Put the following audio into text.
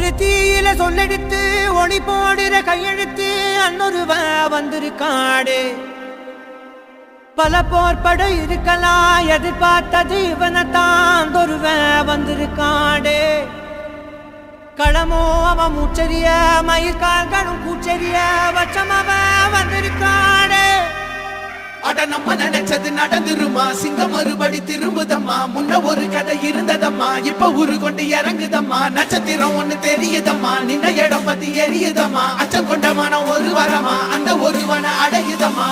ஒரு தீயில சொல்லெடுத்து ஒளி போடுற கையெழுத்து அன்னொருவ வந்திருக்காடு. பல போர்பட இருக்கலாம் எதிர்பார்த்தது இவனைத்தான் ஒருவ வந்திருக்காடு. களமோ அவன் மூச்சரிய மயிர்கால்களும் கூச்சரிய வச்சம் அவன் வந்திருக்காடு. அட நம்ம நினைச்சது நடந்துருமா, சிங்கம் மறுபடி திரும்புதம்மா. முன்ன ஒரு கதை இருந்ததம்மா, இப்ப ஊரு கொண்டு இறங்குதம்மா. நட்சத்திரம் ஒண்ணு தெரியுதம்மா, நின்ன இடம் பத்தி எரியுதம்மா. அச்சம் கொண்ட மனம் ஒரு வரமா, அந்த ஒருவனை அடையுதம்மா.